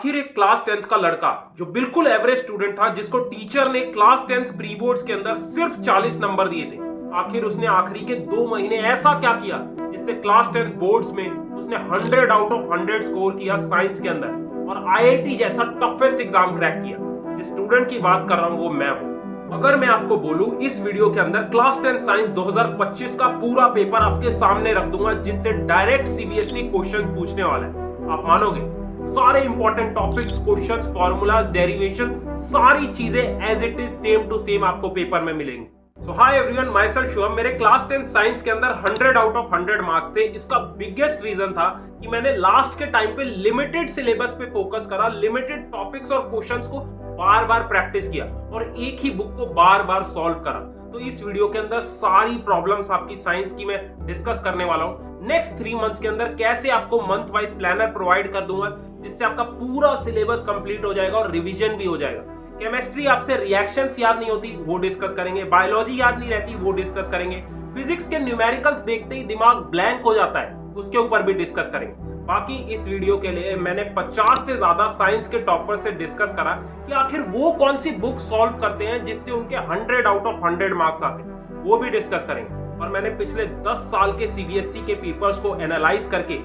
आखिर एक class 10th का लड़का जो बिल्कुल एवरेज स्टूडेंट था, जिसको टीचर ने क्लास 10th प्री बोर्ड्स के अंदर सिर्फ 40 नंबर दिए थे, आखिर उसने आखिरी के 2 महीने ऐसा क्या किया जिससे क्लास 10 बोर्ड्स में उसने 100 आउट ऑफ 100 स्कोर किया साइंस के अंदर और आईआईटी जैसा टफेस्ट एग्जाम क्रैक किया। जिस स्टूडेंट की बात कर रहा हूं वो मैं हूं। अगर मैं आपको बोलूं इस वीडियो के अंदर क्लास 10 साइंस 2025 का पूरा पेपर आपके सामने रख दूंगा, जिससे डायरेक्ट सीबीएसई क्वेश्चन पूछने वाला है, आप मानोगे? सारे important topics, questions, formulas, derivation, सारी चीजें as it is same to same आपको पेपर में मिलेंगी। So hi everyone, myself Shubham. मेरे क्लास 10 साइंस के अंदर 100 आउट ऑफ 100 मार्क्स थे। इसका बिगेस्ट रीजन था कि मैंने लास्ट के टाइम पे लिमिटेड सिलेबस पे फोकस करा, लिमिटेड टॉपिक्स और क्वेश्चंस को बार बार प्रैक्टिस किया और एक ही बुक को बार बार सॉल्व करा। तो इस वीडियो के अंदर सारी प्रॉब्लम्स आपकी साइंस की मैं डिस्कस करने वाला हूं। नेक्स्ट 3 मंथ्स के अंदर कैसे आपको मंथ वाइज प्लानर प्रोवाइड कर दूंगा, जिससे आपका पूरा सिलेबस कंप्लीट हो जाएगा और रिवीजन भी हो जाएगा। केमिस्ट्री आपसे रिएक्शंस याद नहीं होती, वो डिस्कस करेंगे। बायोलॉजी याद नहीं रहती, वो डिस्कस करेंगे। फिजिक्स के न्यूमेरिकल्स देखते ही दिमाग ब्लैंक हो जाता है, उसके ऊपर भी डिस्कस करेंगे। बाकी इस वीडियो के लिए मैंने 50 से ज्यादा साइंस के टॉपर से डिस्कस करा कि आखिर वो कौन सी बुक सॉल्व करते हैं जिससे उनके 100 आउट ऑफ 100 मार्क्स आते हैं, वो भी डिस्कस करेंगे। और मैंने पिछले 10 साल के सीबीएसई के पेपर्स को एनालाइज करके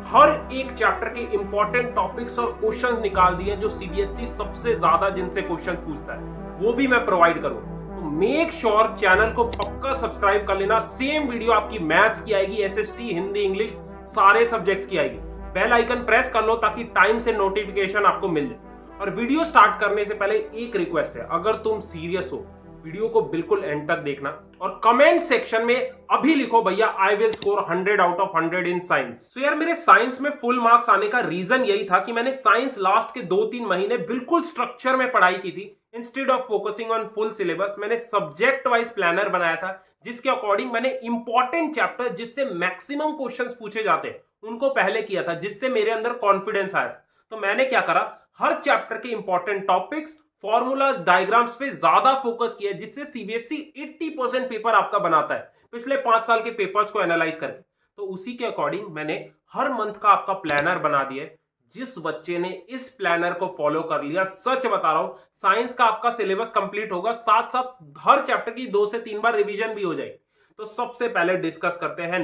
हर एक चैप्टर के इंपॉर्टेंट टॉपिक्स और क्वेश्चंस निकाल दिए जो सीबीएसई सबसे ज्यादा जिनसे क्वेश्चन पूछता है, वो भी मैं प्रोवाइड करूं। तो मेक श्योर चैनल को पक्का सब्सक्राइब कर लेना। सेम वीडियो आपकी मैथ्स की आएगी, एसएसटी, हिंदी, इंग्लिश, सारे सब्जेक्ट्स की आएगी। बेल आइकन प्रेस कर लो ताकि टाइम से नोटिफिकेशन आपको मिल जाए। और वीडियो स्टार्ट करने से पहले एक रिक्वेस्ट है, अगर तुम सीरियस हो वीडियो को बिल्कुल एंड तक देखना और कमेंट सेक्शन में अभी लिखो भैया I will score 100 out of 100 in science. तो यार मेरे साइंस में फुल मार्क्स आने का रीजन यही था कि मैंने साइंस लास्ट के 2-3 महीने बिल्कुल स्ट्रक्चर में पढ़ाई की थी। Instead of focusing on full syllabus मैंने सब्जेक्ट वाइज प्लानर बनाया था, जिसके अकॉर्डिंग मैंने इंपॉर्टेंट चैप्टर जिससे मैक्सिमम क्वेश्चंस पूछे जाते हैं उनको पहले किया था, जिससे मेरे अंदर कॉन्फिडेंस आया। तो मैंने क्या करा, हर चैप्टर के इंपॉर्टेंट टॉपिक्स, फॉर्मूलाज, डायग्राम्स पे ज्यादा फोकस किया, जिससे सीबीएसई 80% पेपर आपका बनाता है पिछले 5 साल के पेपर्स को एनालाइज करके। तो उसी के अकॉर्डिंग मैंने हर मंथ का आपका प्लानर बना दिया। जिस बच्चे ने इस प्लानर को फॉलो कर लिया, सच बता रहा हूं, साइंस का आपका सिलेबस कंप्लीट होगा, साथ साथ हर चैप्टर की 2 से 3 बार रिवीजन भी हो जाएगी। तो सबसे पहले डिस्कस करते हैं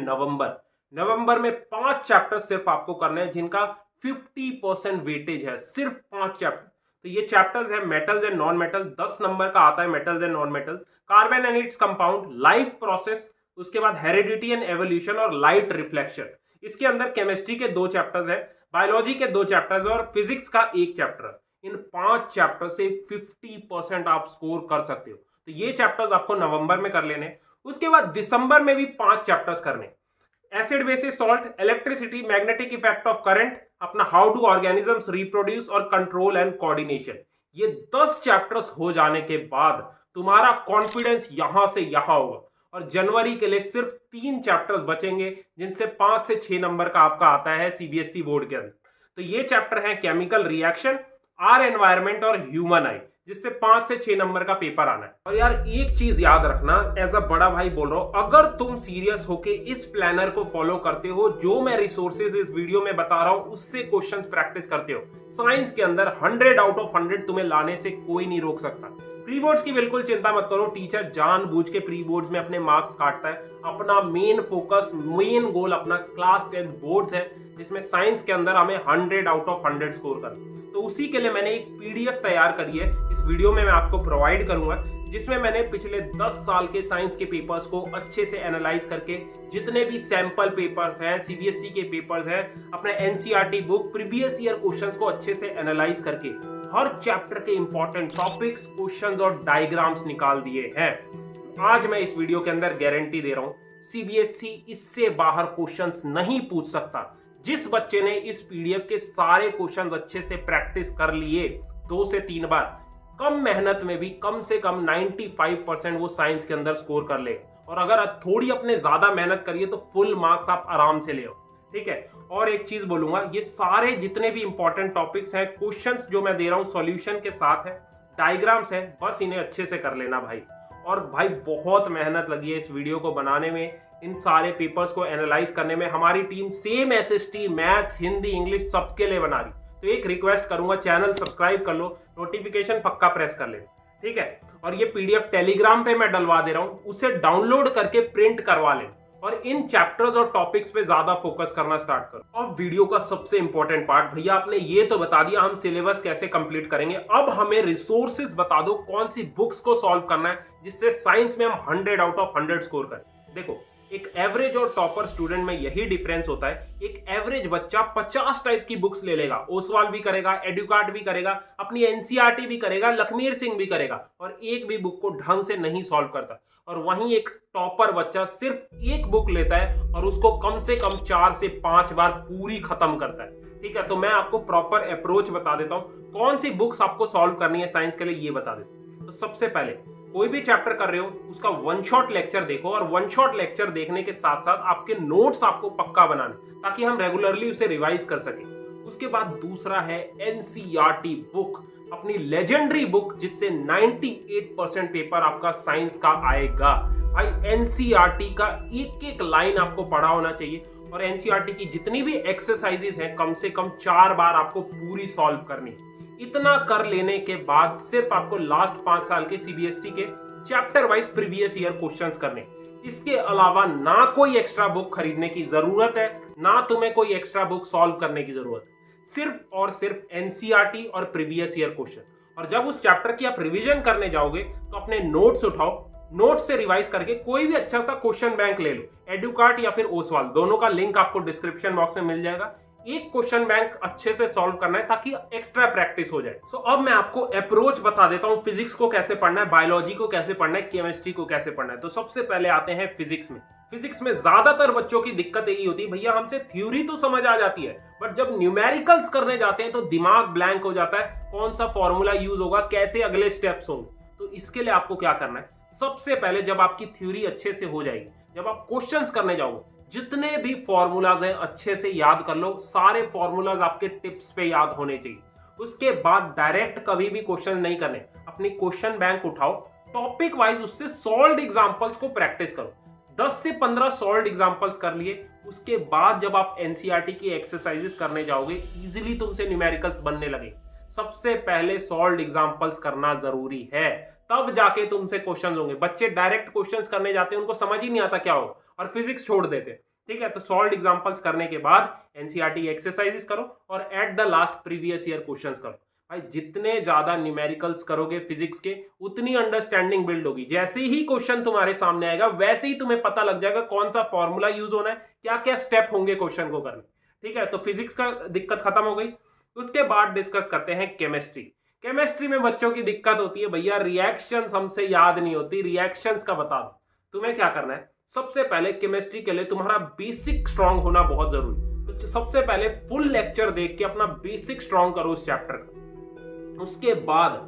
नवंबर में 5 चैप्टर सिर्फ आपको करने हैं, जिनका 50% वेटेज है, सिर्फ 5 चैप्टर। तो ये चैप्टर्स है metals and non metal, 10 number का आता है metals and non metal, carbon and its compound, life process, उसके बाद हेरिडिटी एंड एवोल्यूशन और लाइट रिफ्लेक्शन। इसके अंदर केमिस्ट्री के 2 चैप्टर्स है, बायोलॉजी के 2 चैप्टर्स और फिजिक्स का 1 चैप्टर। इन 5 चैप्टर से 50% आप स्कोर कर सकते हो। तो ये चैप्टर्स आपको नवंबर में कर लेने। उसके बाद दिसंबर में भी 5 चैप्टर्स करने, acid basis salt, electricity, magnetic effect of current, अपना हाउ टू ऑर्गेनिजम्स रिप्रोड्यूस और कंट्रोल एंड कोऑर्डिनेशन। ये 10 चैप्टर्स हो जाने के बाद तुम्हारा कॉन्फिडेंस यहां से यहां होगा। और जनवरी के लिए सिर्फ 3 चैप्टर्स बचेंगे, जिनसे 5 से 6 नंबर का आपका आता है सीबीएसई बोर्ड के अंदर। तो ये चैप्टर है केमिकल रिएक्शन, आर एनवायरमेंट और ह्यूमन आई, जिससे 5 से 6 नंबर का पेपर आना है। और यार एक चीज याद रखना, एज अ बड़ा भाई बोल रहा हूं, अगर तुम सीरियस होके इस प्लानर को फॉलो करते हो, जो मैं रिसोर्सेज इस वीडियो में बता रहा हूं उससे क्वेश्चंस प्रैक्टिस करते हो, साइंस के अंदर 100 आउट ऑफ 100 तुम्हें लाने से कोई नहीं रोक सकता। प्री बोर्ड्स की बिल्कुल चिंता मत करो, टीचर जानबूझ के प्री बोर्ड्स में अपने मार्क्स काटता है। अपना मेन फोकस, मेन गोल अपना क्लास 10 बोर्ड्स है, जिसमें साइंस के अंदर हमें 100 आउट ऑफ 100 स्कोर करना। तो उसी के लिए मैंने एक पीडीएफ तैयार करी है, इस वीडियो में मैं आपको प्रोवाइड करूंगा, जिसमें मैंने पिछले 10 साल के साइंस के पेपर्स को अच्छे से एनालाइज करके, जितने भी सैंपल पेपर्स हैं, सीबीएसई के पेपर्स हैं, अपने NCERT book, previous year questions को अच्छे से एनालाइज करके हर चैप्टर के इंपॉर्टेंट टॉपिक्स, क्वेश्चंस और डायग्राम्स निकाल दिए हैं। आज मैं इस वीडियो के अंदर गारंटी दे रहा हूं, सीबीएसई इससे बाहर क्वेश्चंस नहीं पूछ सकता। जिस बच्चे ने इस पीडीएफ के सारे क्वेश्चंस अच्छे से प्रैक्टिस कर लिए 2 से 3 बार, कम मेहनत में भी कम से कम 95% वो साइंस के अंदर स्कोर कर ले। और अगर थोड़ी अपने ज्यादा मेहनत करिए तो फुल मार्क्स आप आराम से ले आओ, ठीक है। और एक चीज बोलूंगा, ये सारे जितने भी इंपॉर्टेंट टॉपिक्स हैं, क्वेश्चंस जो मैं दे रहा हूं सॉल्यूशन के साथ है, डायग्राम्स है, बस इन्हें अच्छे से कर लेना भाई। और भाई बहुत मेहनत लगी है इस वीडियो को बनाने में, इन सारे पेपर्स को एनालाइज करने में। हमारी team same SST, maths, Hindi, English सबके लिए बना रही। तो एक रिक्वेस्ट करूंगा, चैनल सब्सक्राइब कर लो, नोटिफिकेशन पक्का प्रेस कर ले, ठीक है। और ये पीडीएफ टेलीग्राम पे मैं डलवा दे रहा हूं, उसे डाउनलोड करके प्रिंट करवा ले और इन चैप्टर्स और टॉपिक्स पे ज्यादा फोकस करना स्टार्ट करो। अब वीडियो का सबसे इंपॉर्टेंट पार्ट, भैया आपने ये तो बता दिया हम सिलेबस कैसे कंप्लीट करेंगे, अब हमें रिसोर्सेज बता दो कौन सी बुक्स को सॉल्व करना है जिससे साइंस में हम 100 आउट ऑफ 100 स्कोर करें। देखो, एक एवरेज और टॉपर स्टूडेंट में यही डिफरेंस होता है। एक एवरेज बच्चा 50 टाइप की बुक्स ले लेगा, ओसवाल भी करेगा, एडुकार्ड भी करेगा, अपनी एनसीईआरटी भी करेगा, लखमीर सिंह भी करेगा, और एक भी बुक को ढंग से नहीं सॉल्व करता। और वहीं एक टॉपर बच्चा सिर्फ एक बुक लेता है और उसको कम से कम 4 से 5 बार पूरी खत्म करता है, ठीक है। तो मैं आपको प्रॉपर अप्रोच बता देता हूं, कौन सी बुक्स आपको सॉल्व करनी है साइंस के लिए, ये बता देता हूं। तो सबसे पहले कोई भी चैप्टर कर रहे हो उसका वन शॉट लेक्चर देखो, और वन शॉट लेक्चर देखने के साथ साथ आपके नोट्स आपको पक्का बनाने, ताकि हम रेगुलरली उसे रिवाइज कर सके। उसके बाद दूसरा है एनसीईआरटी बुक, अपनी लेजेंडरी बुक जिससे 98% पेपर आपका साइंस का आएगा। भाई एनसीईआरटी का एक एक लाइन आपको पढ़ा होना चाहिए, और एनसीईआरटी की जितनी भी एक्सरसाइजेस हैं कम से कम 4 बार आपको पूरी सॉल्व करनी। इतना कर लेने के बाद सिर्फ आपको लास्ट 5 साल के सीबीएसई के chapter wise previous year questions करने। इसके अलावा ना कोई एक्स्ट्रा बुक खरीदने की जरूरत है, ना तुम्हें कोई एक्स्ट्रा बुक सॉल्व करने की जरूरत है, सिर्फ और सिर्फ एनसीईआरटी और प्रीवियस ईयर क्वेश्चन। और जब उस चैप्टर की आप रिवीजन करने जाओगे तो अपने नोट्स उठाओ, नोट्स से रिवाइज करके कोई भी अच्छा सा क्वेश्चन बैंक ले लो, एडुकार्ट या फिर ओसवाल, दोनों का लिंक आपको डिस्क्रिप्शन बॉक्स में मिल जाएगा। एक क्वेश्चन बैंक अच्छे से सॉल्व करना है ताकि एक्स्ट्रा प्रैक्टिस हो जाए। सो अब मैं आपको अप्रोच बता देता हूं, फिजिक्स को कैसे पढ़ना है, बायोलॉजी को कैसे पढ़ना है, केमिस्ट्री को कैसे पढ़ना है। तो सबसे पहले आते हैं फिजिक्स में। फिजिक्स में ज्यादातर बच्चों की दिक्कत यही होती है, भैया हमसे थ्योरी तो समझ आ जाती है बट जब न्यूमेरिकल्स करने जाते हैं तो दिमाग ब्लैंक हो जाता है, कौन सा फॉर्मूला यूज होगा, कैसे अगले स्टेप्स होंगे। तो इसके लिए आपको क्या करना है, सबसे पहले जब आपकी थ्योरी अच्छे से हो जाएगी, जब आप क्वेश्चंस करने जाओगे, जितने भी फॉर्मूलाज हैं अच्छे से याद कर लो, सारे फॉर्मूलाज आपके टिप्स पे याद होने चाहिए। उसके बाद डायरेक्ट कभी भी क्वेश्चन नहीं करने, अपनी क्वेश्चन बैंक उठाओ, टॉपिक वाइज उससे सॉल्व्ड एग्जांपल्स को प्रैक्टिस करो। 10 से 15 सॉल्व्ड एग्जांपल्स कर लिए, उसके बाद जब आप एनसीईआरटी की एक्सरसाइजेस करने जाओगे, इजीली तुमसे न्यूमेरिकल्स बनने लगे। सबसे पहले सॉल्व्ड एग्जांपल्स करना जरूरी है, तब जाके तुमसे क्वेश्चन होंगे। बच्चे डायरेक्ट क्वेश्चंस करने जाते हैं, उनको समझ ही नहीं आता क्या हो और फिजिक्स छोड़ देते, ठीक है। तो सॉल्व्ड एग्जांपल्स करने के बाद एनसीईआरटी एक्सरसाइजेस करो और at the last previous year questions करो। भाई जितने ज्यादा न्यूमेरिकल्स करोगे फिजिक्स के, उतनी अंडरस्टैंडिंग बिल्ड होगी। जैसे ही क्वेश्चन तुम्हारे सामने आएगा वैसे ही तुम्हें पता लग जाएगा कौन सा फॉर्मूला यूज होना है, क्या क्या स्टेप होंगे क्वेश्चन को करने, ठीक है। तो फिजिक्स का दिक्कत खत्म हो गई। उसके बाद डिस्कस करते हैं केमिस्ट्री। केमिस्ट्री में बच्चों की दिक्कत होती है, भैया रिएक्शंस हमसे याद नहीं होती, रिएक्शंस का बता दो। तुम्हें क्या करना है, सबसे पहले केमिस्ट्री के लिए तुम्हारा बेसिक स्ट्रांग होना बहुत जरूरी। तो सबसे पहले फुल लेक्चर देख के अपना बेसिक स्ट्रांग करो उस चैप्टर का। उसके बाद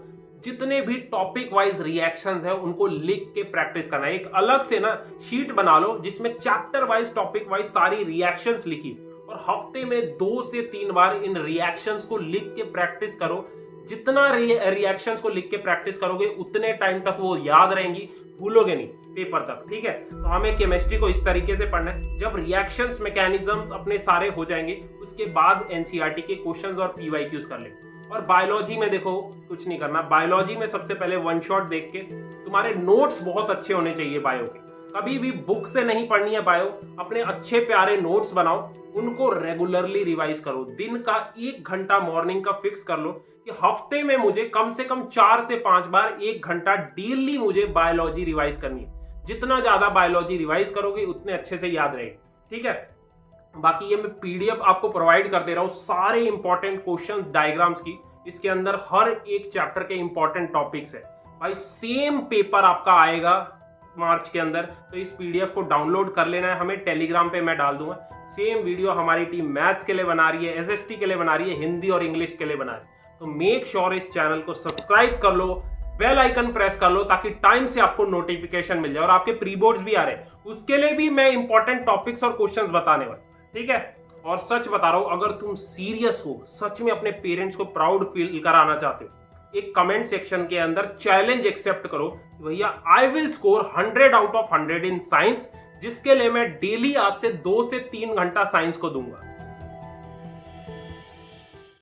जितने भी टॉपिक वाइज रिएक्शंस हैं उनको लिख के प्रैक्टिस करना है। एक अलग से ना शीट बना लो जिसमें चैप्टर वाइज टॉपिक वाइज सारी रिएक्शंस लिखी, और हफ्ते में 2 से 3 बार इन रिएक्शंस को लिख के प्रैक्टिस करो। जितना रिएक्शंस को लिख के प्रैक्टिस करोगे उतने टाइम तक वो याद रहेंगी, भूलोगे नहीं पेपर तक, ठीक है। तो हमें केमिस्ट्री को इस तरीके से पढ़ना है। जब रिएक्शंस मैकेनिज्म्स अपने सारे हो जाएंगे उसके बाद एनसीईआरटी के क्वेश्चंस और पीवाईक्यूज कर ले। और बायोलॉजी में देखो कुछ नहीं करना, बायोलॉजी में सबसे पहले वन शॉट देख के तुम्हारे नोट्स बहुत अच्छे होने चाहिए बायो के। कभी भी बुक से नहीं पढ़नी है बायो, अपने अच्छे प्यारे नोट्स बनाओ, उनको रेगुलरली रिवाइज करो। दिन का 1 घंटा मॉर्निंग का फिक्स कर लो कि हफ्ते में मुझे कम से कम 4 से 5 बार 1 घंटा डेली मुझे बायोलॉजी रिवाइज करनी है। जितना ज्यादा बायोलॉजी रिवाइज करोगे उतने अच्छे से याद रहेगी, ठीक है। बाकी ये मैं पीडीएफ आपको प्रोवाइड कर दे रहा हूँ सारे इंपॉर्टेंट क्वेश्चन डायग्राम्स की। इसके अंदर हर एक चैप्टर के इंपॉर्टेंट टॉपिक्स है। भाई सेम पेपर आपका आएगा मार्च के अंदर, तो इस पीडीएफ को डाउनलोड कर लेना है, हमें टेलीग्राम पे मैं डाल दूंगा। सेम वीडियो हमारी टीम मैथ्स के लिए बना रही है, एसएसटी के लिए बना रही है, हिंदी और इंग्लिश के लिए बना रही है। तो मेक श्योर इस चैनल को सब्सक्राइब कर लो, बेल आइकन प्रेस कर लो ताकि टाइम से आपको नोटिफिकेशन मिल जाए। और आपके प्री बोर्ड्स भी आ रहे हैं, उसके लिए भी मैं इंपॉर्टेंट टॉपिक्स और क्वेश्चंस बताने वाला, ठीक है। और सच बता रहा हूं, अगर तुम सीरियस हो, सच में अपने पेरेंट्स को प्राउड फील कराना चाहते हो, एक कमेंट सेक्शन के अंदर चैलेंज एक्सेप्ट करो, भैया I will score 100 out of 100 in science, जिसके लिए मैं डेली आज से 2 से 3 घंटा साइंस को दूंगा।